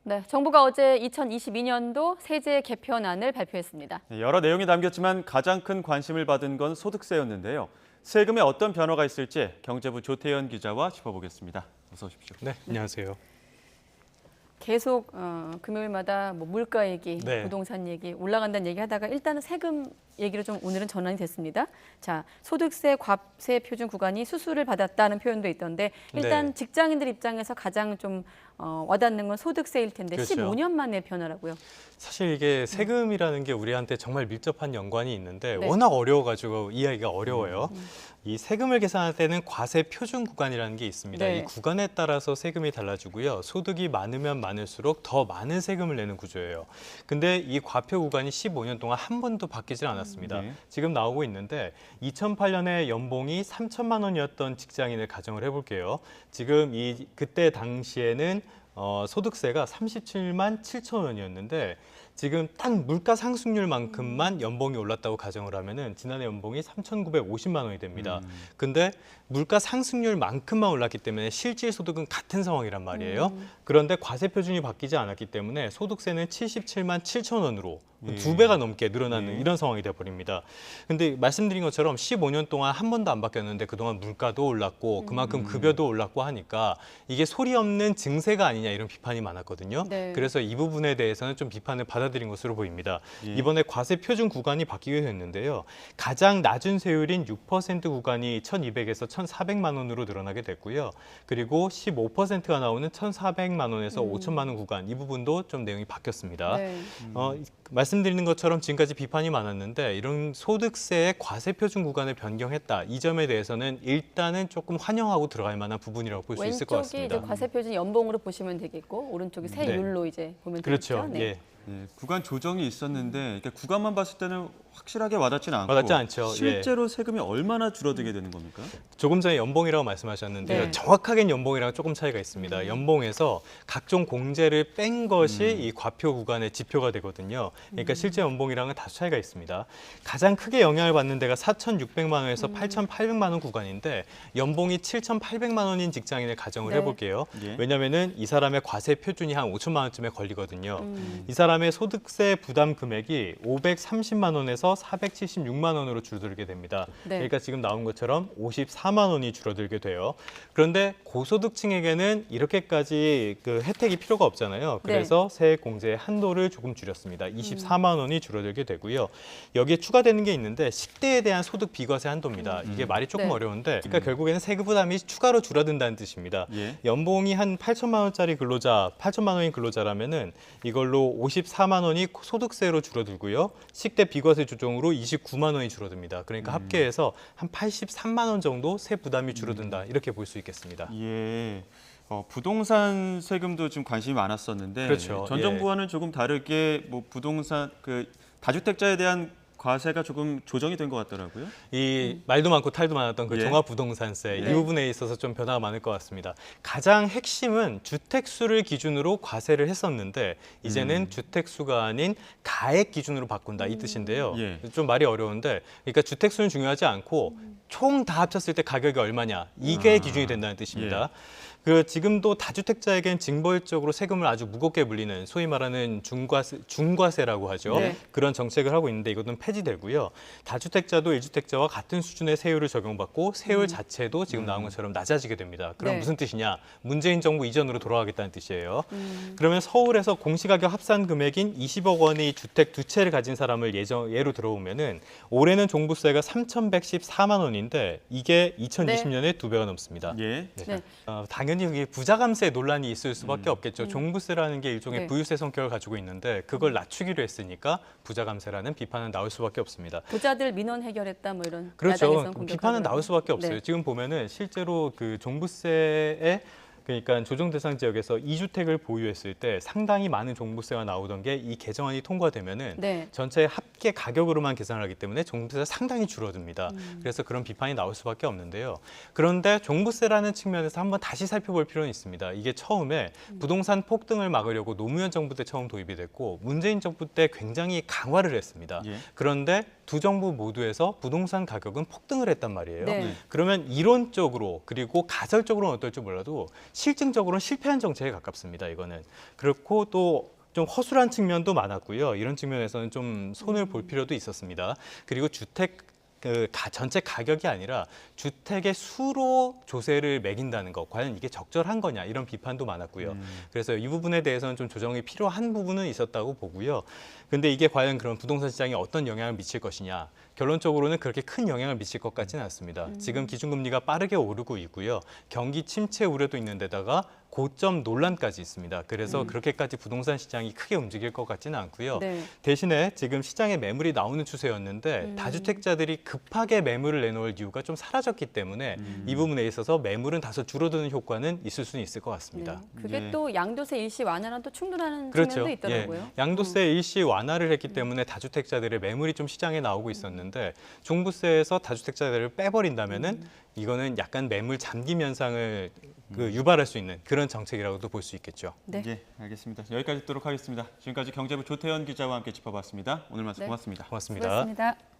네, 정부가 어제 2022년도 세제 개편안을 발표했습니다. 여러 내용이 담겼지만 가장 큰 관심을 받은 건 소득세였는데요. 세금에 어떤 변화가 있을지 경제부 조태현 기자와 짚어보겠습니다. 어서 오십시오. 네, 안녕하세요. 계속 금요일마다 뭐 물가 얘기, 네. 부동산 얘기, 올라간다는 얘기 하다가 일단은 세금 얘기로 좀 오늘은 전환이 됐습니다. 자, 소득세 과세 표준 구간이 수수를 받았다는 표현도 있던데 일단 네. 직장인들 입장에서 가장 좀 와닿는 건 소득세일 텐데 그렇죠. 15년 만에 변화라고요. 사실 이게 세금이라는 게 우리한테 정말 밀접한 연관이 있는데 네. 워낙 어려워가지고 이해하기가 어려워요. 이 세금을 계산할 때는 과세 표준 구간이라는 게 있습니다. 네. 이 구간에 따라서 세금이 달라지고요. 소득이 많으면 많을수록 더 많은 세금을 내는 구조예요. 근데 이 과표 구간이 15년 동안 한 번도 바뀌질 않았습니다. 네. 지금 나오고 있는데 2008년에 연봉이 3천만 원이었던 직장인을 가정을 해볼게요. 지금 그때 당시에는 소득세가 37만 7천 원이었는데 지금 딱 물가 상승률만큼만 연봉이 올랐다고 가정을 하면은 지난해 연봉이 3,950만 원이 됩니다. 근데 물가 상승률만큼만 올랐기 때문에 실질 소득은 같은 상황이란 말이에요. 그런데 과세 표준이 바뀌지 않았기 때문에 소득세는 77만 7천 원으로 두 배가 넘게 늘어나는 이런 상황이 돼버립니다. 근데 말씀드린 것처럼 15년 동안 한 번도 안 바뀌었는데 그동안 물가도 올랐고 그만큼 급여도 올랐고 하니까 이게 소리 없는 증세가 아니냐 이런 비판이 많았거든요. 네. 그래서 이 부분에 대해서는 좀 비판을 받아들인 것으로 보입니다. 예. 이번에 과세 표준 구간이 바뀌게 됐는데요. 가장 낮은 세율인 6% 구간이 1,200에서 1,400만 원으로 늘어나게 됐고요. 그리고 15%가 나오는 1,400만 원에서 5천만 원 구간 이 부분도 좀 내용이 바뀌었습니다. 네. 말씀드리는 것처럼 지금까지 비판이 많았는데 이런 소득세의 과세 표준 구간을 변경했다. 이 점에 대해서는 일단은 조금 환영하고 들어갈 만한 부분이라고 볼 수 있을 것 왼쪽이 같습니다. 이제 과세 표준 연봉으로 보시면 되겠고 오른쪽이 세율로 이제 보면 그렇죠. 되겠죠. 네. 예. 예, 구간 조정이 있었는데 이렇게 구간만 봤을 때는 확실하게 와닿지는 않고 와닿지 않죠. 실제로 세금이 얼마나 줄어들게 되는 겁니까? 조금 전에 연봉이라고 말씀하셨는데요. 네. 정확하게는 연봉이랑 조금 차이가 있습니다. 연봉에서 각종 공제를 뺀 것이 이 과표 구간의 지표가 되거든요. 그러니까 실제 연봉이랑은 다소 차이가 있습니다. 가장 크게 영향을 받는 데가 4,600만 원에서 8,800만 원 구간인데 연봉이 7,800만 원인 직장인을 가정을 네. 해볼게요. 예. 왜냐하면은 이 사람의 과세 표준이 한 5천만 원쯤에 걸리거든요. 이 사람의 소득세 부담 금액이 530만 원에서 476만 원으로 줄어들게 됩니다. 네. 그러니까 지금 나온 것처럼 54만 원이 줄어들게 돼요. 그런데 고소득층에게는 이렇게까지 그 혜택이 필요가 없잖아요. 그래서 세액 공제의 한도를 조금 줄였습니다. 24만 원이 줄어들게 되고요. 여기에 추가되는 게 있는데 식대에 대한 소득 비과세 한도입니다. 이게 말이 조금 네. 어려운데 그러니까 결국에는 세금 부담이 추가로 줄어든다는 뜻입니다. 예. 연봉이 한 8천만 원짜리 근로자, 8천만 원인 근로자라면은 이걸로 54만 원이 소득세로 줄어들고요. 식대 비과세 조정으로 29만 원이 줄어듭니다. 그러니까 합계해서 한 83만 원 정도 세 부담이 줄어든다. 이렇게 볼 수 있겠습니다. 예. 부동산 세금도 좀 관심이 많았었는데 그렇죠. 전 예. 정부와는 조금 다르게 뭐 부동산 그 다주택자에 대한 과세가 조금 조정이 된 것 같더라고요. 이 말도 많고 탈도 많았던 그 예. 종합부동산세 네. 이 부분에 있어서 좀 변화가 많을 것 같습니다. 가장 핵심은 주택수를 기준으로 과세를 했었는데 이제는 주택수가 아닌 가액 기준으로 바꾼다 이 뜻인데요. 예. 좀 말이 어려운데 그러니까 주택수는 중요하지 않고 총 다 합쳤을 때 가격이 얼마냐 이게 기준이 된다는 뜻입니다. 그 지금도 다주택자에겐 징벌적으로 세금을 아주 무겁게 물리는 소위 말하는 중과세라고 하죠. 네. 그런 정책을 하고 있는데 이것은 폐지되고요. 다주택자도 1주택자와 같은 수준의 세율을 적용받고 세율 자체도 지금 나온 것처럼 낮아지게 됩니다. 그럼 네. 무슨 뜻이냐? 문재인 정부 이전으로 돌아가겠다는 뜻이에요. 그러면 서울에서 공시가격 합산 금액인 20억 원의 주택 두 채를 가진 사람을 예로 들어보면은 올해는 종부세가 3,114만 원인데 이게 2020년에 두 배가 넘습니다. 예. 네. 당연히 이게 부자감세 논란이 있을 수밖에 없겠죠. 종부세라는 게 일종의 네. 부유세 성격을 가지고 있는데 그걸 낮추기로 했으니까 부자감세라는 비판은 나올 수밖에 없습니다. 부자들 민원 해결했다 뭐 이런 그렇죠. 야당에서는 공격하더라고요. 비판은 나올 수밖에 없어요. 네. 지금 보면은 실제로 그 종부세에 그러니까 조정 대상 지역에서 2주택을 보유했을 때 상당히 많은 종부세가 나오던 게 이 개정안이 통과되면은 네. 전체 합계 가격으로만 계산을 하기 때문에 종부세가 상당히 줄어듭니다. 그래서 그런 비판이 나올 수밖에 없는데요. 그런데 종부세라는 측면에서 한번 다시 살펴볼 필요는 있습니다. 이게 처음에 부동산 폭등을 막으려고 노무현 정부 때 처음 도입이 됐고 문재인 정부 때 굉장히 강화를 했습니다. 예. 그런데 두 정부 모두에서 부동산 가격은 폭등을 했단 말이에요. 네. 그러면 이론적으로 그리고 가설적으로는 어떨지 몰라도 실증적으로는 실패한 정책에 가깝습니다. 이거는. 그렇고 또 좀 허술한 측면도 많았고요. 이런 측면에서는 좀 손을 볼 필요도 있었습니다. 그리고 주택 전체 가격이 아니라 주택의 수로 조세를 매긴다는 것, 과연 이게 적절한 거냐 이런 비판도 많았고요. 그래서 이 부분에 대해서는 좀 조정이 필요한 부분은 있었다고 보고요. 근데 이게 과연 그런 부동산 시장에 어떤 영향을 미칠 것이냐. 결론적으로는 그렇게 큰 영향을 미칠 것 같지는 않습니다. 지금 기준금리가 빠르게 오르고 있고요. 경기 침체 우려도 있는 데다가 고점 논란까지 있습니다. 그래서 그렇게까지 부동산 시장이 크게 움직일 것 같지는 않고요. 네. 대신에 지금 시장에 매물이 나오는 추세였는데 다주택자들이 급하게 매물을 내놓을 이유가 좀 사라졌기 때문에 이 부분에 있어서 매물은 다소 줄어드는 효과는 있을 수는 있을 것 같습니다. 네. 그게 네. 또 양도세 일시 완화랑 또 충돌하는 그렇죠. 측면도 있더라고요. 예. 양도세 일시 완화를 했기 때문에 다주택자들의 매물이 좀 시장에 나오고 있었는데 종부세에서 다주택자들을 빼버린다면은 이거는 약간 매물 잠김 현상을 유발할 수 있는 그런 정책이라고도 볼 수 있겠죠. 네. 예, 알겠습니다. 여기까지 듣도록 하겠습니다. 지금까지 경제부 조태현 기자와 함께 짚어봤습니다. 오늘 말씀 네. 고맙습니다. 고맙습니다. 수고하셨습니다.